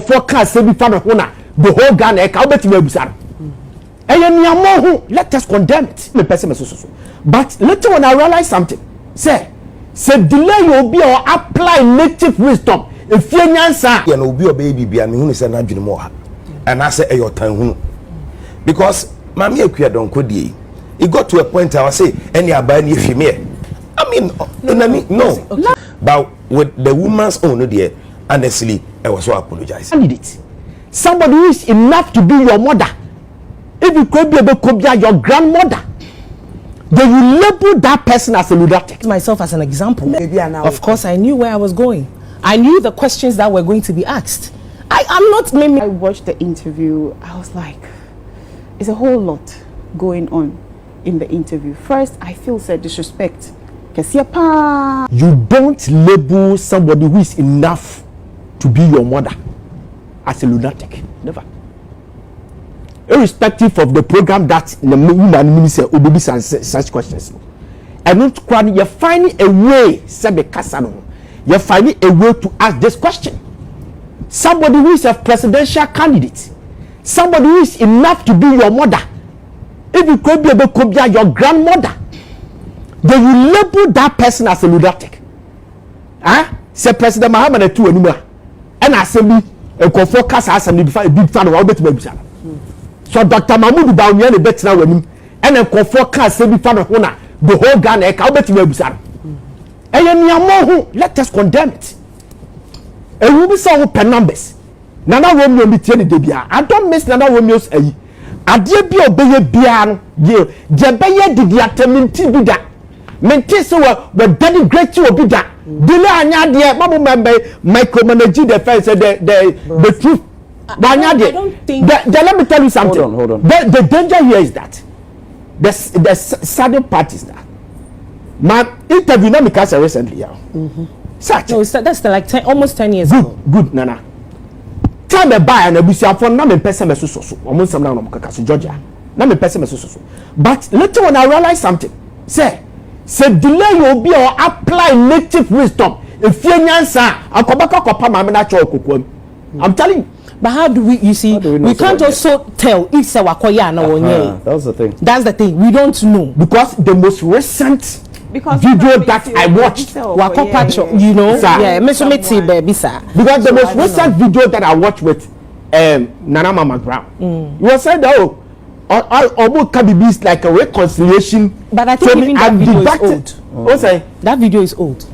forecast say be fan of the whole Ghana e ka obeti abusar let us condemn it me person so but later when I realize something say delay you be or apply native wisdom if you nyansa ya no obi obe bibia me hu say na dwene mo ha and I say your time hunu because mami Akua Donkor die it got to a point I was say any abani if me I mean no okay. But with the woman's own there honestly I was so apologize candidate somebody who is enough to be your mother if you could be able to be your grandmother then you label that person as a lunatic. Myself as an example, of course I knew where I was going. I knew the questions that were going to be asked. I'm not maybe. I watched the interview. I was like, it's a whole lot going on in the interview. First, I feel disrespect. You don't label somebody who is enough to be your mother as a lunatic. Never. Irrespective of the program that the woman minister will be such questions. And not quite you're finding a way, you're finding a way to ask this question. Somebody who is a presidential candidate, somebody who is enough to be your mother, if you could be able to be your grandmother, then you label that person as a lunatic. Say President Muhammad to anymore. And assembly a focus assembly a big fan of our better. So Dr. Mahmoud Bawumia the better when him and a focus say be fan of the whole Ghana e ka better abusar. Let us condemn it. And we be so open numbers. Nana Romeo be tell the bia. I don't miss Nana Romeo's ayi. Adie bi obeye bia no ye beye didi atementi bi da. Menti so we denigrate you obi da. Delay anya de babu member micromanage the fence the truth. I don't think let me tell you something. Hold on. The danger here is that the sudden part is that my interview not because recently such no that's like almost 10 years good, ago. Good Nana. Tell me buy and abusia for na me person me so almost some now no kaka Georgia. Na me person me so. But later when I realize something, say delay you be or apply native wisdom. If you nyansa akobaka kopa ma me na cho kokwam. I'm telling you. But how do we, you see, we can't also tell if Sawakoya no that's the thing. That's the thing. We don't know. Because the most recent video that I watched, you know, because the most recent video that I watched with Nana Mama Brown, you were said, oh, almost can be like a reconciliation. But I think even that video is old. That video is old.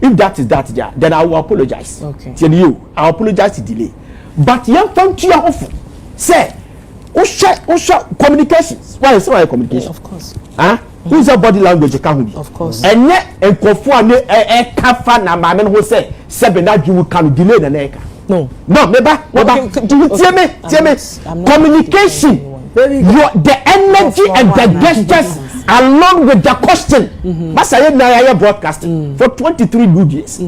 If that is that, then I will apologize. Okay. Tell you, I apologize to delay. But young from to your offer, say, Usha communications. Why is it communication? Yeah, of course. Who's your body language? Of course. And yet, a Kofu a kafa na mamen who say, seven that you will come delay the neck. No, maybe. Do you tell me? Communication. The energy and the gestures along with the question. Masaya broadcasting for 23 good years.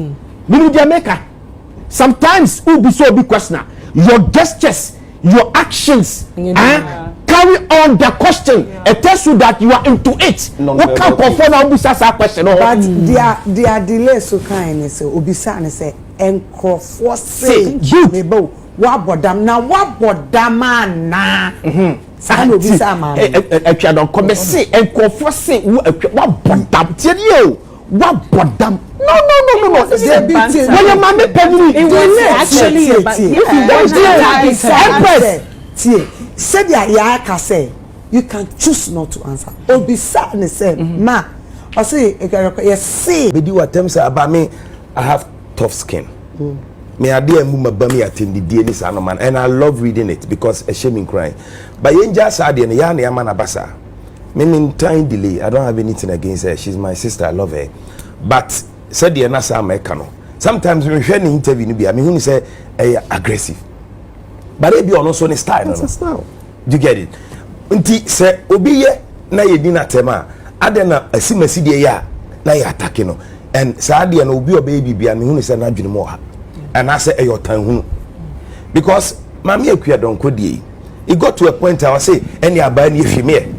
Sometimes who be so big questioner. Your gestures, your actions, carry on the question. It tells you that you are into it. What can't confirm Obisa question? But their delay so kind is Obisa and say enko say wabodam na wabodam na. Akua Donkor say enko say wabodam tell you. What bottom? No. When your mommy penny, it was actually said ya say you can choose not to answer. Obisa and say ma, I say yes say. Be do attempts about me. I have tough skin. Me a dear muma bami attend the daily man, and I love reading it because a shaming crying. But you just said the yan yaman abasa. Meaning time delay. I don't have anything against her. She's my sister. I love her. But said the Nasa Americano. Sometimes when we hear an interview, I mean, when you say aggressive, but it be also in style. That's a style. Do you get it? Unti say obiye na ye dina tema. Adena asimasi de ya na ye attack no. And saadi na obi obaby bi I mean, when you say na dwene mo ha. And I say your time hunu. Because mami Akua Donkor die. It got to a point I was say any abani if you me.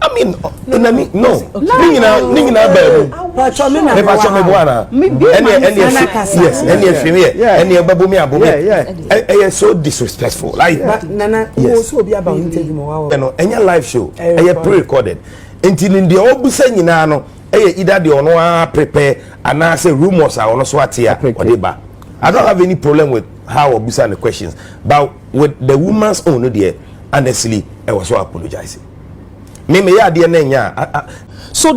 I mean, no. Ningina baby. But you mean Never saw me buana. Any babumi abumi. So disrespectful. Like Nana, you also be about interview more. Any live show, pre-recorded. Until in the obusa nyina no, either the ono prepare and I say rumors are ono so atia or deba. I don't have any problem with how obusa the questions, but with the woman's own there, honestly, I was so apologizing. So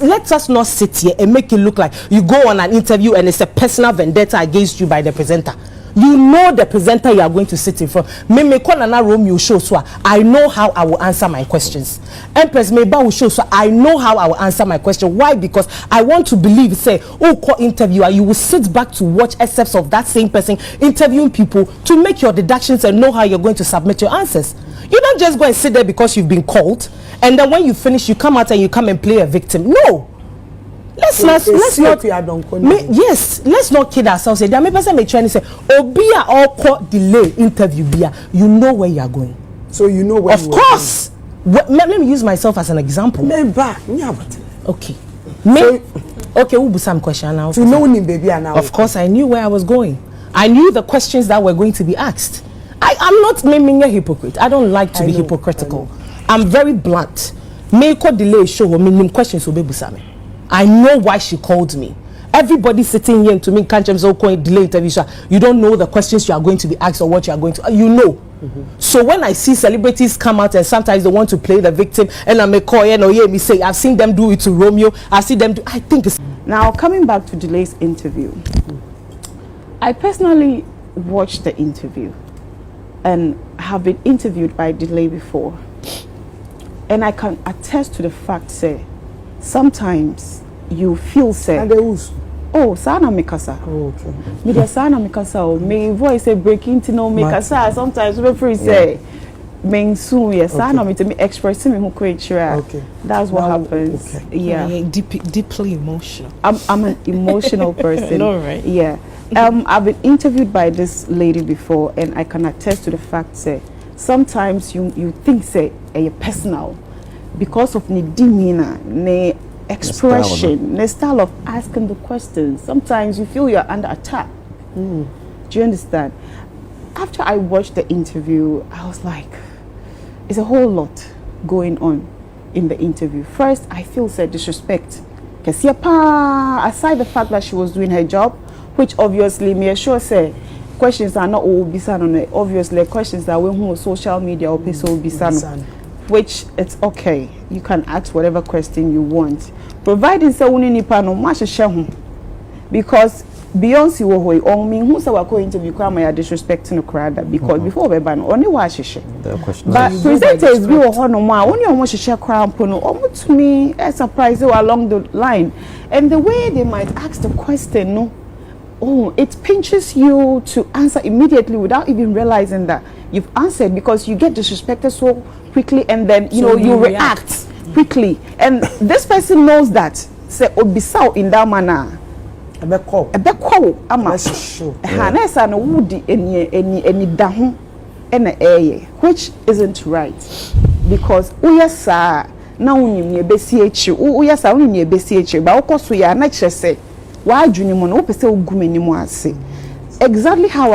let us not sit here and make it look like you go on an interview and it's a personal vendetta against you by the presenter. You know the presenter you are going to sit in front. Me call na Romeo show so I know how I will answer my questions. Empress me will show so I know how I will answer my question. Why? Because I want to believe say call interviewer you will sit back to watch excerpts of that same person interviewing people to make your deductions and know how you're going to submit your answers. You don't just go and sit there because you've been called and then when you finish you come out and you come and play a victim. No. Let's not kid ourselves. There may person may try to say obia or delay interview bia. You know where you are going. So you know where. Of course. Let me use myself as an example. Okay. Okay, we'll do some question now. To know him, baby, now. Of course, I knew where I was going. I knew the questions that were going to be asked. I'm not making a hypocrite. I don't like to be hypocritical. I'm very blunt. Make a delay show minimum questions will be busame. I know why she called me. Everybody sitting here to me can't delay interview. You don't know the questions you are going to be asked or what you are going to. You know. So when I see celebrities come out and sometimes they want to play the victim, and I may call and or hear me say, I've seen them do it to Romeo. I see them do. I think it's now coming back to Delay's interview. I personally watched the interview and have been interviewed by Delay before, and I can attest to the fact say sometimes you feel say oh sana mikasa okay me the sana mikasa me voice say breaking to no mikasa sometimes we free say men soon yes sana me to me expressing me who okay that's what happens. Okay. Yeah, deeply emotional. I'm an emotional person. All right. Yeah. I've been interviewed by this lady before and I can attest to the fact say sometimes you think say personal because of the demeanor, the expression, the style of asking the questions. Sometimes you feel you're under attack. Do you understand? After I watched the interview, I was like, it's a whole lot going on in the interview. First, I feel disrespect. Because aside the fact that she was doing her job, which obviously me sure say questions are not all bisan on obviously questions that we on social media or people bisan, which it's okay. You can ask whatever question you want, providing say we nipa no ma hye because Beyonce wo hoy on me who say we go interview kwa my disrespecting no crowd because before we ban only wa hye but presenters be wo ho no ma only omo hye crowd po no omo to me a surprise along the line and the way they might ask the question no. Oh, it pinches you to answer immediately without even realizing that you've answered because you get disrespected so quickly and then you react quickly and this person knows that say obisao in that manner ebeko ama hanesa no wudi eni dahu ena eye which isn't right because uyasa na unim ye besi echi uyasa unim ye besi echi ba okoso ya na kyerese wa adwuni mo no wo pese ogumani mo ase exactly how